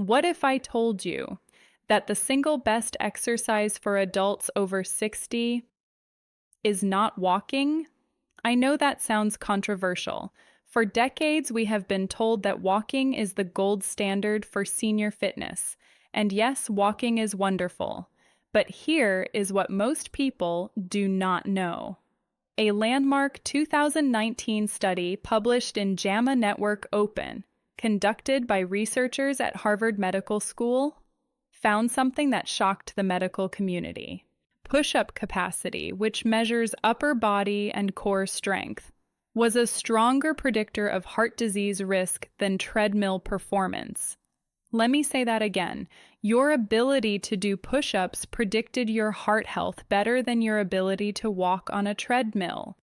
What if I told you that the single best exercise for adults over 60 is not walking? I know that sounds controversial. For decades, we have been told that walking is the gold standard for senior fitness. And yes, walking is wonderful. But here is what most people do not know. A landmark 2019 study published in JAMA Network Open, conducted by researchers at Harvard Medical School, found something that shocked the medical community. Push-up capacity, which measures upper body and core strength, was a stronger predictor of heart disease risk than treadmill performance. Let me say that again. Your ability to do push-ups predicted your heart health better than your ability to walk on a treadmill.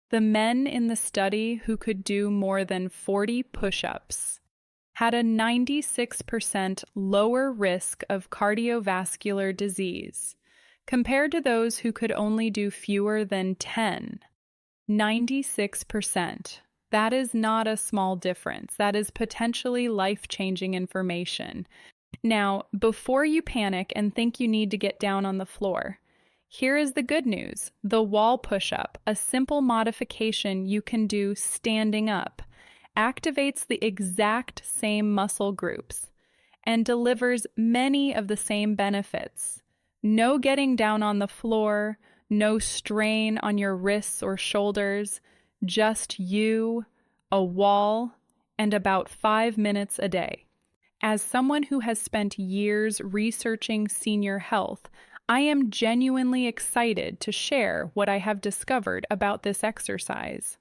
The men in the study who could do more than 40 push-ups had a 96% lower risk of cardiovascular disease compared to those who could only do fewer than 10. 96%. That is not a small difference. That is potentially life-changing information. Now, before you panic and think you need to get down on the floor, here is the good news. The wall push-up, a simple modification you can do standing up, activates the exact same muscle groups and delivers many of the same benefits. No getting down on the floor, no strain on your wrists or shoulders, just you, a wall, and about 5 minutes a day. As someone who has spent years researching senior health, I am genuinely excited to share what I have discovered about this exercise.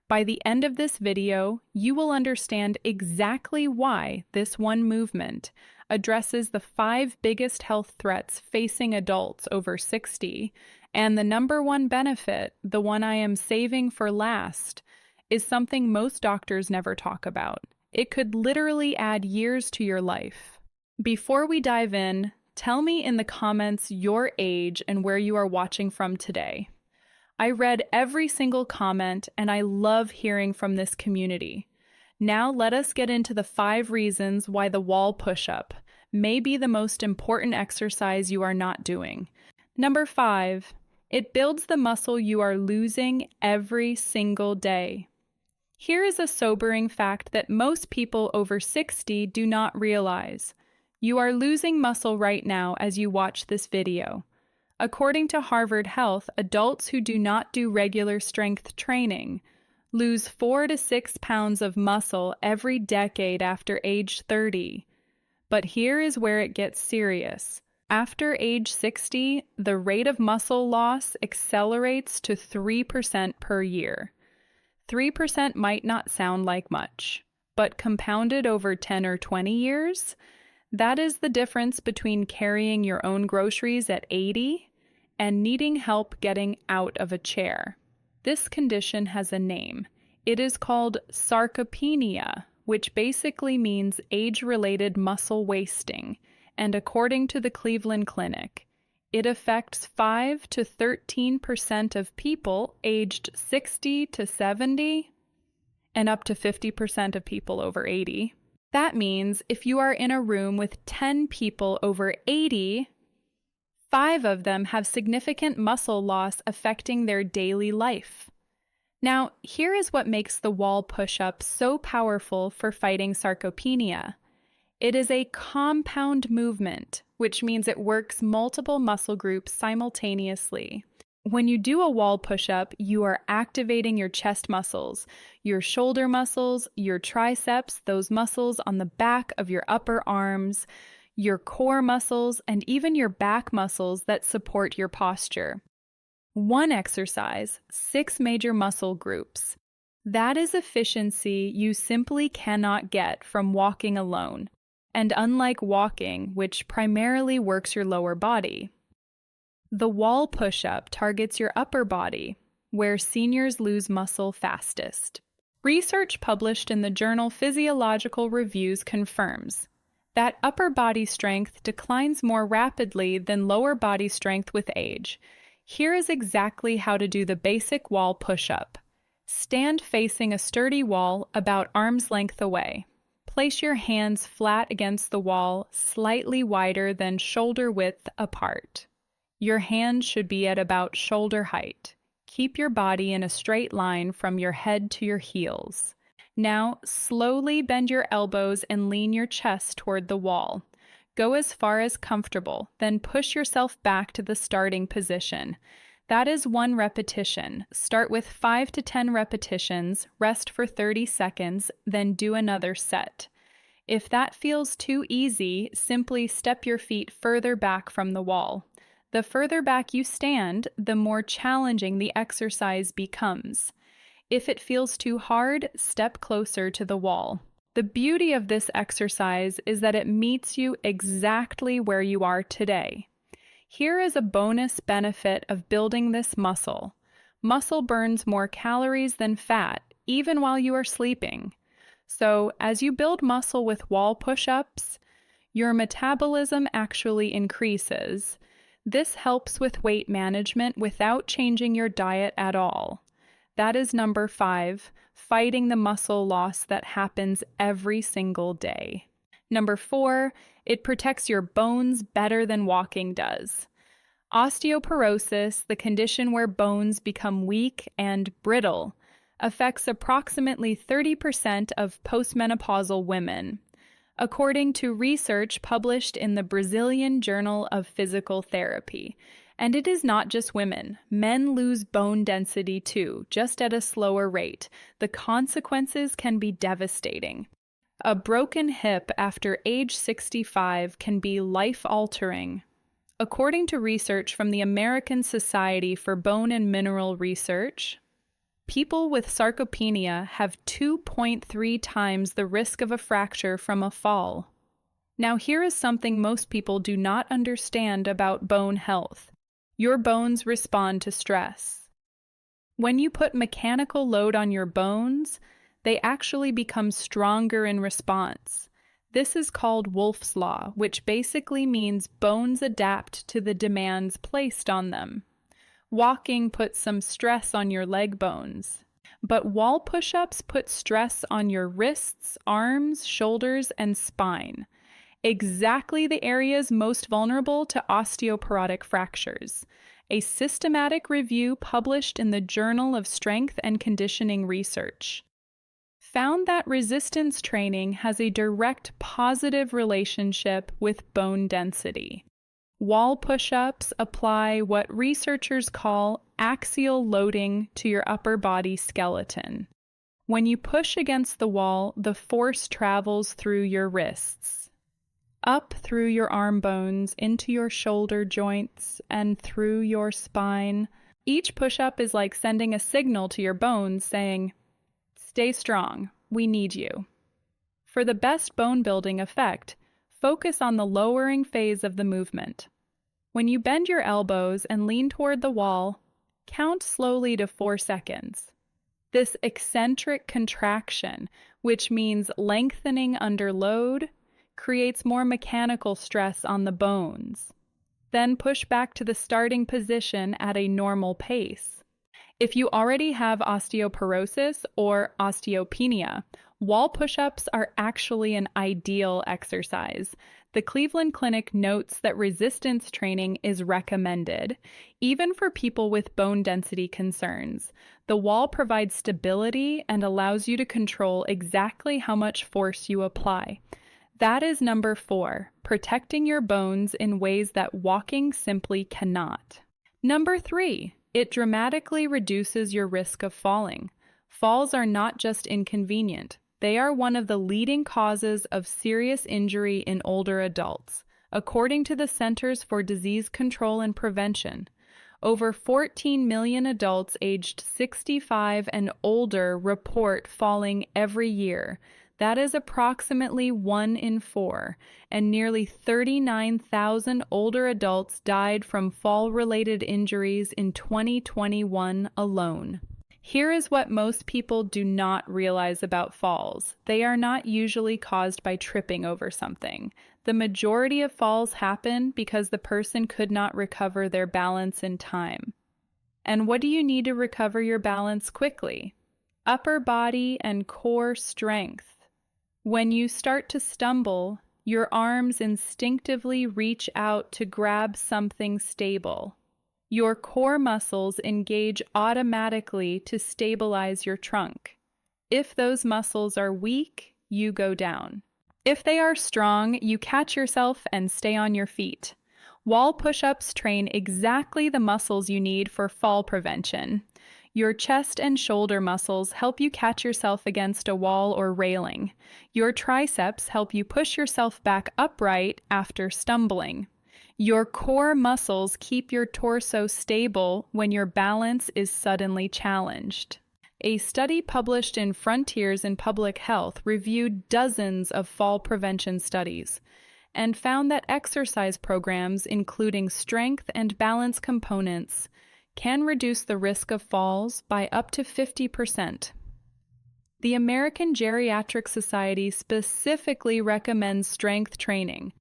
By the end of this video, you will understand exactly why this one movement addresses the 5 biggest health threats facing adults over 60, and the number one benefit, the one I am saving for last, is something most doctors never talk about. It could literally add years to your life. Before we dive in, tell me in the comments your age and where you are watching from today. I read every single comment, and I love hearing from this community. Now let us get into the 5 reasons why the wall push-up may be the most important exercise you are not doing. Number 5, it builds the muscle you are losing every single day. Here is a sobering fact that most people over 60 do not realize. You are losing muscle right now as you watch this video. According to Harvard Health, adults who do not do regular strength training lose 4 to 6 pounds of muscle every decade after age 30. But here is where it gets serious. After age 60, the rate of muscle loss accelerates to 3% per year. 3% might not sound like much, but compounded over 10 or 20 years, that is the difference between carrying your own groceries at 80 and needing help getting out of a chair. This condition has a name. It is called sarcopenia, which basically means age-related muscle wasting, and according to the Cleveland Clinic, it affects 5 to 13% of people aged 60 to 70 and up to 50% of people over 80. That means if you are in a room with 10 people over 80, 5 of them have significant muscle loss affecting their daily life. Now, here is what makes the wall push-up so powerful for fighting sarcopenia. It is a compound movement, which means it works multiple muscle groups simultaneously. When you do a wall push-up, you are activating your chest muscles, your shoulder muscles, your triceps, those muscles on the back of your upper arms, your core muscles, and even your back muscles that support your posture. One exercise, 6 major muscle groups. That is efficiency you simply cannot get from walking alone. And unlike walking, which primarily works your lower body, the wall push-up targets your upper body, where seniors lose muscle fastest. Research published in the journal Physiological Reviews confirms that upper body strength declines more rapidly than lower body strength with age. Here is exactly how to do the basic wall push-up. Stand facing a sturdy wall about arm's length away. Place your hands flat against the wall, slightly wider than shoulder width apart. Your hands should be at about shoulder height. Keep your body in a straight line from your head to your heels. Now, slowly bend your elbows and lean your chest toward the wall. Go as far as comfortable, then push yourself back to the starting position. That is 1 repetition. Start with 5 to 10 repetitions, rest for 30 seconds, then do another set. If that feels too easy, simply step your feet further back from the wall. The further back you stand, the more challenging the exercise becomes. If it feels too hard, step closer to the wall. The beauty of this exercise is that it meets you exactly where you are today. Here is a bonus benefit of building this muscle. Muscle burns more calories than fat, even while you are sleeping. So, as you build muscle with wall push-ups, your metabolism actually increases. This helps with weight management without changing your diet at all. That is number 5, fighting the muscle loss that happens every single day. Number 4, it protects your bones better than walking does. Osteoporosis, the condition where bones become weak and brittle, affects approximately 30% of postmenopausal women, according to research published in the Brazilian Journal of Physical Therapy. And it is not just women. Men lose bone density too, just at a slower rate. The consequences can be devastating. A broken hip after age 65 can be life-altering. According to research from the American Society for Bone and Mineral Research, people with sarcopenia have 2.3 times the risk of a fracture from a fall. Now, here is something most people do not understand about bone health. Your bones respond to stress. When you put mechanical load on your bones, they actually become stronger in response. This is called Wolff's Law, which basically means bones adapt to the demands placed on them. Walking puts some stress on your leg bones, but wall push-ups put stress on your wrists, arms, shoulders, and spine. Exactly the areas most vulnerable to osteoporotic fractures. A systematic review published in the Journal of Strength and Conditioning Research found that resistance training has a direct positive relationship with bone density. Wall push-ups apply what researchers call axial loading to your upper body skeleton. When you push against the wall, the force travels through your wrists, up through your arm bones, into your shoulder joints, and through your spine. Each push-up is like sending a signal to your bones saying, "Stay strong, we need you." For the best bone-building effect, focus on the lowering phase of the movement. When you bend your elbows and lean toward the wall, count slowly to 4 seconds. This eccentric contraction, which means lengthening under load, creates more mechanical stress on the bones. Then push back to the starting position at a normal pace. If you already have osteoporosis or osteopenia, wall push-ups are actually an ideal exercise. The Cleveland Clinic notes that resistance training is recommended, even for people with bone density concerns. The wall provides stability and allows you to control exactly how much force you apply. That is number 4, protecting your bones in ways that walking simply cannot. Number 3, it dramatically reduces your risk of falling. Falls are not just inconvenient. They are one of the leading causes of serious injury in older adults, according to the Centers for Disease Control and Prevention. Over 14 million adults aged 65 and older report falling every year. That is approximately 1 in 4, and nearly 39,000 older adults died from fall-related injuries in 2021 alone. Here is what most people do not realize about falls. They are not usually caused by tripping over something. The majority of falls happen because the person could not recover their balance in time. And what do you need to recover your balance quickly? Upper body and core strength. When you start to stumble, your arms instinctively reach out to grab something stable. Your core muscles engage automatically to stabilize your trunk. If those muscles are weak, you go down. If they are strong, you catch yourself and stay on your feet. Wall push-ups train exactly the muscles you need for fall prevention. Your chest and shoulder muscles help you catch yourself against a wall or railing. Your triceps help you push yourself back upright after stumbling. Your core muscles keep your torso stable when your balance is suddenly challenged. A study published in Frontiers in Public Health reviewed dozens of fall prevention studies and found that exercise programs, including strength and balance components, can reduce the risk of falls by up to 50%. The American Geriatric Society specifically recommends strength training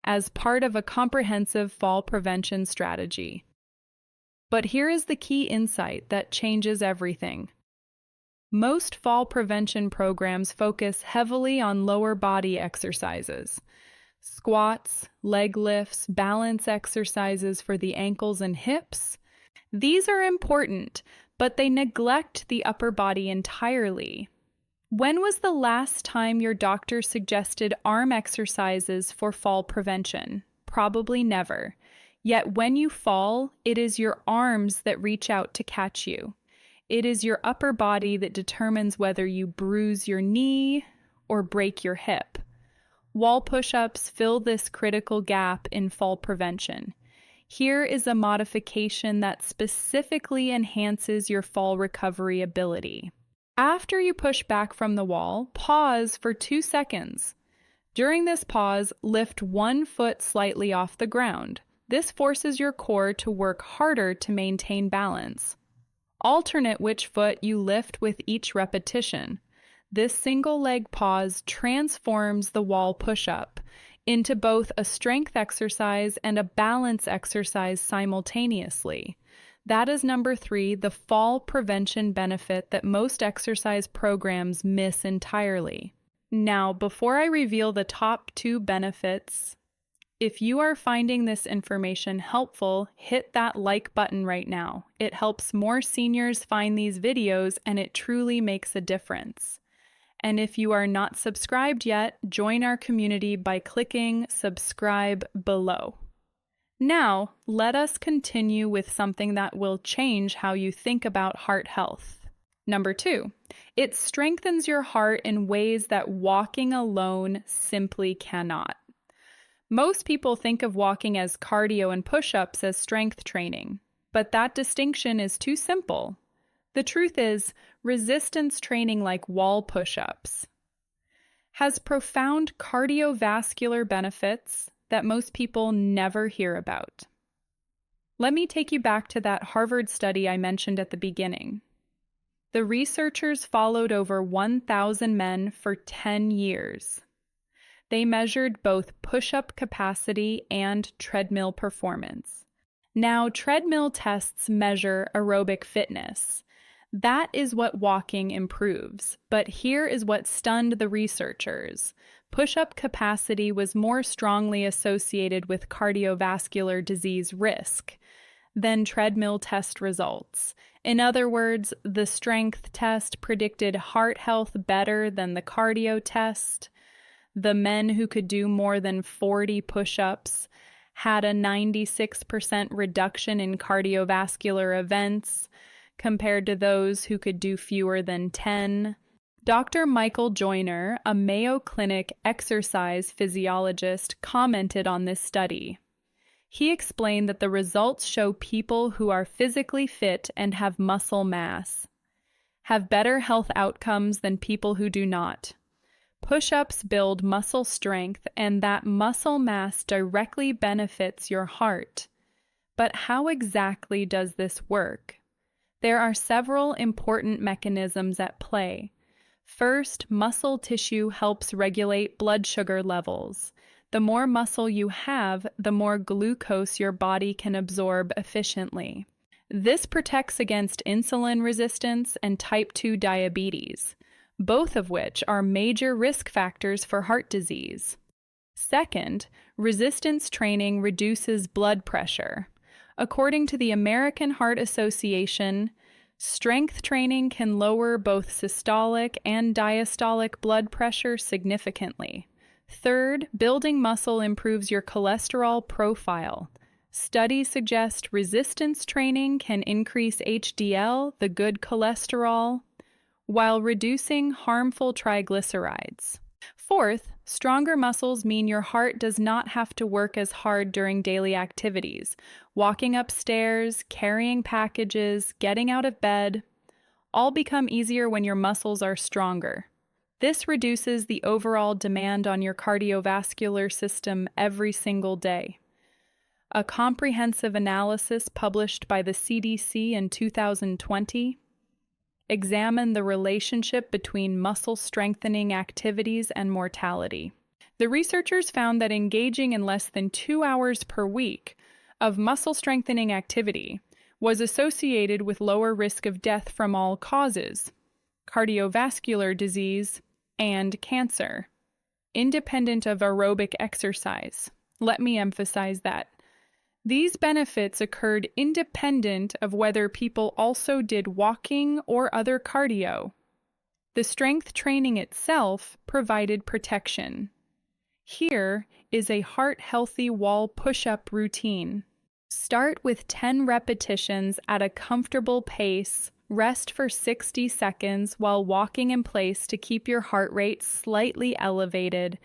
as part of a comprehensive fall prevention strategy. But here is the key insight that changes everything. Most fall prevention programs focus heavily on lower body exercises. Squats, leg lifts, balance exercises for the ankles and hips. These are important, but they neglect the upper body entirely. When was the last time your doctor suggested arm exercises for fall prevention? Probably never. Yet when you fall, it is your arms that reach out to catch you. It is your upper body that determines whether you bruise your knee or break your hip. Wall push-ups fill this critical gap in fall prevention. Here is a modification that specifically enhances your fall recovery ability. After you push back from the wall, pause for 2 seconds. During this pause, lift one foot slightly off the ground. This forces your core to work harder to maintain balance. Alternate which foot you lift with each repetition. This single leg pause transforms the wall push-up into both a strength exercise and a balance exercise simultaneously. That is number 3, the fall prevention benefit that most exercise programs miss entirely. Now, before I reveal the top 2 benefits, if you are finding this information helpful, hit that like button right now. It helps more seniors find these videos and it truly makes a difference. And if you are not subscribed yet, join our community by clicking subscribe below. Now, let us continue with something that will change how you think about heart health. Number 2, it strengthens your heart in ways that walking alone simply cannot. Most people think of walking as cardio and push-ups as strength training, but that distinction is too simple. The truth is, resistance training like wall push-ups has profound cardiovascular benefits that most people never hear about. Let me take you back to that Harvard study I mentioned at the beginning. The researchers followed over 1,000 men for 10 years. They measured both push-up capacity and treadmill performance. Now, treadmill tests measure aerobic fitness. That is what walking improves. But here is what stunned the researchers. Push-up capacity was more strongly associated with cardiovascular disease risk than treadmill test results. In other words, the strength test predicted heart health better than the cardio test. The men who could do more than 40 push-ups had a 96% reduction in cardiovascular events compared to those who could do fewer than 10. Dr. Michael Joyner, a Mayo Clinic exercise physiologist, commented on this study. He explained that the results show people who are physically fit and have muscle mass have better health outcomes than people who do not. Push-ups build muscle strength, and that muscle mass directly benefits your heart. But how exactly does this work? There are several important mechanisms at play. First, muscle tissue helps regulate blood sugar levels. The more muscle you have, the more glucose your body can absorb efficiently. This protects against insulin resistance and type 2 diabetes. both of which are major risk factors for heart disease. Second, resistance training reduces blood pressure. According to the American Heart Association, strength training can lower both systolic and diastolic blood pressure significantly. Third, building muscle improves your cholesterol profile. Studies suggest resistance training can increase HDL, the good cholesterol, while reducing harmful triglycerides. Fourth, stronger muscles mean your heart does not have to work as hard during daily activities. Walking upstairs, carrying packages, getting out of bed, all become easier when your muscles are stronger. This reduces the overall demand on your cardiovascular system every single day. A comprehensive analysis published by the CDC in 2020 examined the relationship between muscle strengthening activities and mortality. The researchers found that engaging in less than 2 hours per week of muscle strengthening activity was associated with lower risk of death from all causes, cardiovascular disease, and cancer, independent of aerobic exercise. Let me emphasize that. These benefits occurred independent of whether people also did walking or other cardio. The strength training itself provided protection. Here is a heart-healthy wall push-up routine. Start with 10 repetitions at a comfortable pace. Rest for 60 seconds while walking in place to keep your heart rate slightly elevated.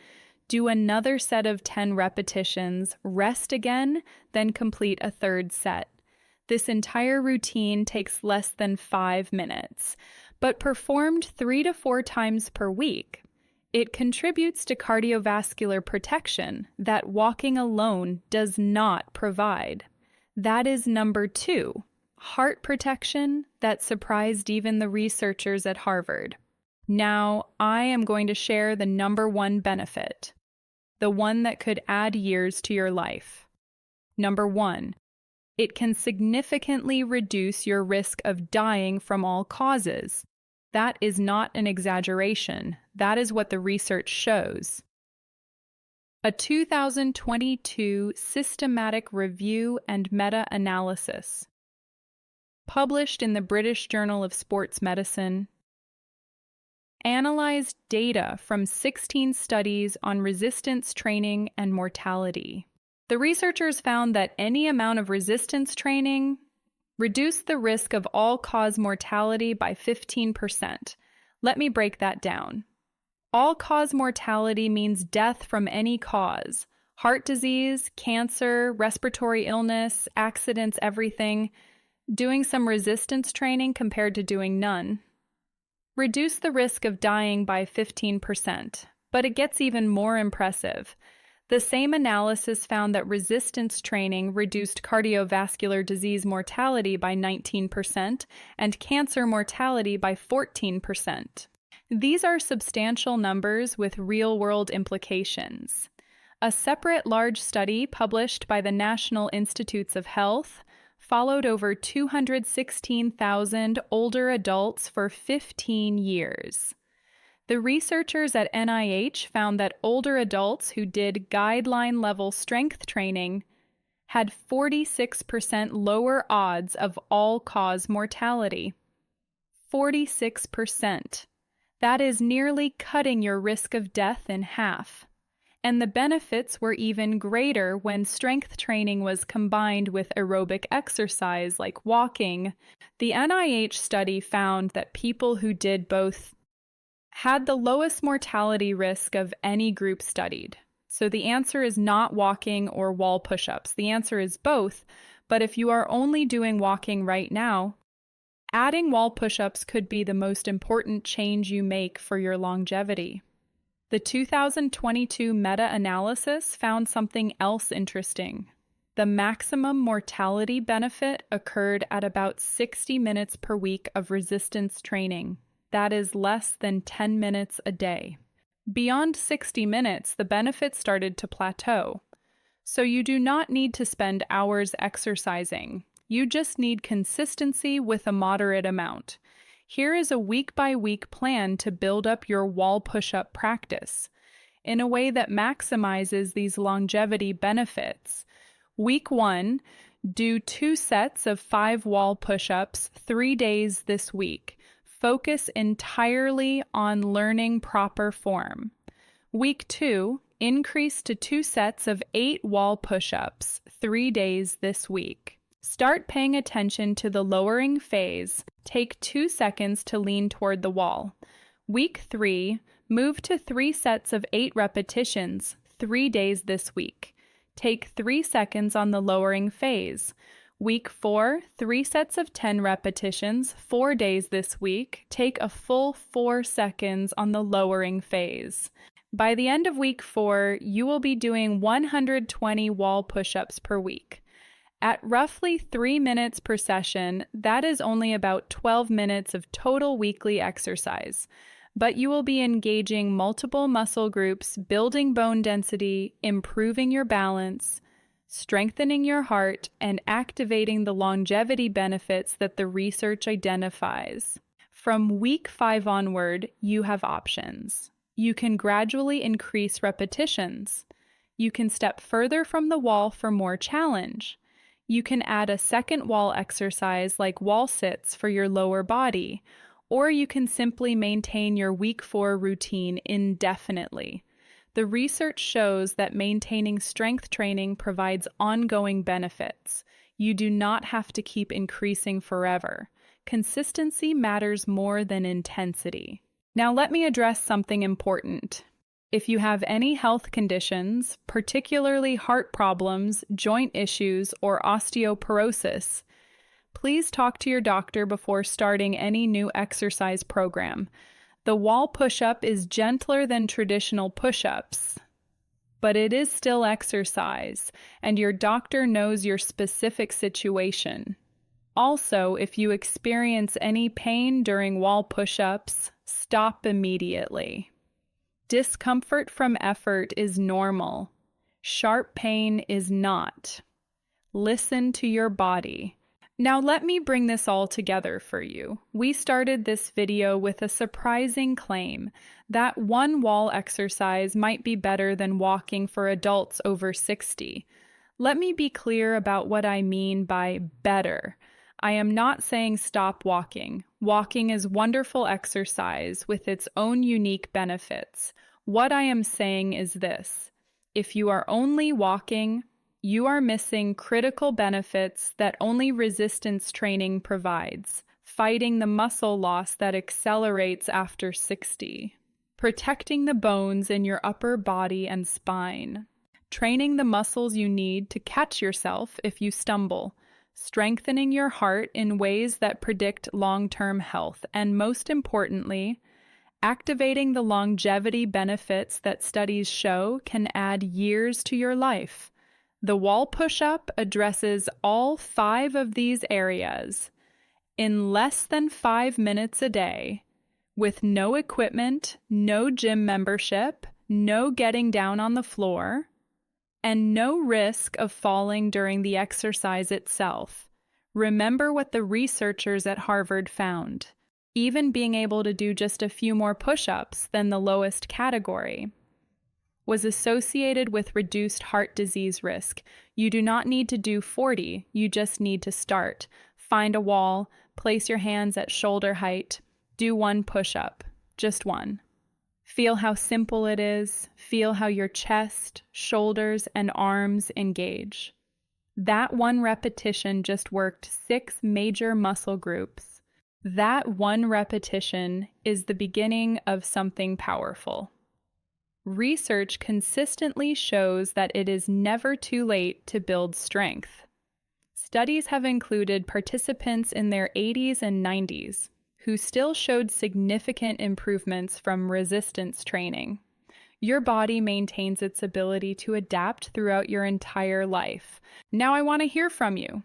Do another set of 10 repetitions, rest again, then complete a third set. This entire routine takes less than 5 minutes, but performed 3 to 4 times per week. It contributes to cardiovascular protection that walking alone does not provide. That is number 2, heart protection that surprised even the researchers at Harvard. Now, I am going to share the number 1 benefit, the one that could add years to your life. Number 1, it can significantly reduce your risk of dying from all causes. That is not an exaggeration. That is what the research shows. A 2022 systematic review and meta-analysis, published in the British Journal of Sports Medicine, analyzed data from 16 studies on resistance training and mortality. The researchers found that any amount of resistance training reduced the risk of all-cause mortality by 15%. Let me break that down. All-cause mortality means death from any cause. Heart disease, cancer, respiratory illness, accidents, everything. Doing some resistance training compared to doing none. Reduce the risk of dying by 15%, but it gets even more impressive. The same analysis found that resistance training reduced cardiovascular disease mortality by 19% and cancer mortality by 14%. These are substantial numbers with real-world implications. A separate large study published by the National Institutes of Health followed over 216,000 older adults for 15 years. The researchers at NIH found that older adults who did guideline-level strength training had 46% lower odds of all-cause mortality. 46%. That is nearly cutting your risk of death in half. And the benefits were even greater when strength training was combined with aerobic exercise like walking. The NIH study found that people who did both had the lowest mortality risk of any group studied. So the answer is not walking or wall push-ups. The answer is both, but if you are only doing walking right now, adding wall push-ups could be the most important change you make for your longevity. The 2022 meta-analysis found something else interesting. The maximum mortality benefit occurred at about 60 minutes per week of resistance training. That is less than 10 minutes a day. Beyond 60 minutes, the benefit started to plateau. So you do not need to spend hours exercising. You just need consistency with a moderate amount. Here is a week-by-week plan to build up your wall push-up practice in a way that maximizes these longevity benefits. Week 1, do 2 sets of 5 wall push-ups 3 days this week. Focus entirely on learning proper form. Week 2, increase to 2 sets of 8 wall push-ups 3 days this week. Start paying attention to the lowering phase. Take 2 seconds to lean toward the wall. Week 3, move to 3 sets of 8 repetitions 3 days this week. Take 3 seconds on the lowering phase. Week 4, 3 sets of 10 repetitions 4 days this week. Take a full 4 seconds on the lowering phase. By the end of week 4, you will be doing 120 wall push-ups per week. At roughly 3 minutes per session, that is only about 12 minutes of total weekly exercise. But you will be engaging multiple muscle groups, building bone density, improving your balance, strengthening your heart, and activating the longevity benefits that the research identifies. From week 5 onward, you have options. You can gradually increase repetitions. You can step further from the wall for more challenge. You can add a second wall exercise like wall sits for your lower body, or you can simply maintain your week 4 routine indefinitely. The research shows that maintaining strength training provides ongoing benefits. You do not have to keep increasing forever. Consistency matters more than intensity. Now let me address something important. If you have any health conditions, particularly heart problems, joint issues, or osteoporosis, please talk to your doctor before starting any new exercise program. The wall push-up is gentler than traditional push-ups, but it is still exercise, and your doctor knows your specific situation. Also, if you experience any pain during wall push-ups, stop immediately. Discomfort from effort is normal. Sharp pain is not. Listen to your body. Now let me bring this all together for you. We started this video with a surprising claim that one wall exercise might be better than walking for adults over 60. Let me be clear about what I mean by better. I am not saying stop walking. Walking is wonderful exercise with its own unique benefits. What I am saying is this: if you are only walking, you are missing critical benefits that only resistance training provides, fighting the muscle loss that accelerates after 60, protecting the bones in your upper body and spine, training the muscles you need to catch yourself if you stumble, strengthening your heart in ways that predict long-term health, and most importantly, activating the longevity benefits that studies show can add years to your life. The wall push-up addresses all 5 of these areas in less than 5 minutes a day, with no equipment, no gym membership, no getting down on the floor, and no risk of falling during the exercise itself. Remember what the researchers at Harvard found. Even being able to do just a few more push-ups than the lowest category was associated with reduced heart disease risk. You do not need to do 40, you just need to start. Find a wall, place your hands at shoulder height, do 1 push-up, just 1. Feel how simple it is, feel how your chest, shoulders, and arms engage. That 1 repetition just worked 6 major muscle groups. That 1 repetition is the beginning of something powerful. Research consistently shows that it is never too late to build strength. Studies have included participants in their 80s and 90s who still showed significant improvements from resistance training. Your body maintains its ability to adapt throughout your entire life. Now I want to hear from you.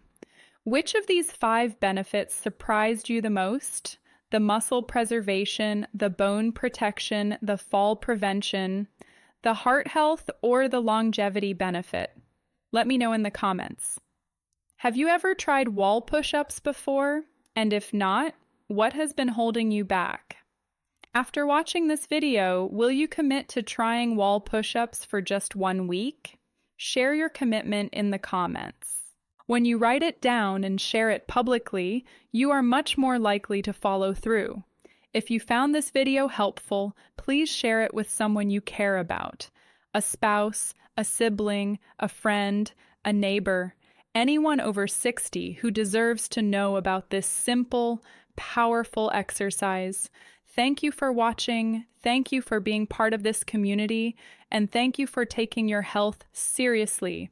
Which of these 5 benefits surprised you the most? The muscle preservation, the bone protection, the fall prevention, the heart health, or the longevity benefit? Let me know in the comments. Have you ever tried wall push-ups before? And if not, what has been holding you back? After watching this video, will you commit to trying wall push-ups for just 1 week? Share your commitment in the comments. When you write it down and share it publicly, you are much more likely to follow through. If you found this video helpful, please share it with someone you care about, a spouse, a sibling, a friend, a neighbor, anyone over 60 who deserves to know about this simple, powerful exercise. Thank you for watching, thank you for being part of this community, and thank you for taking your health seriously.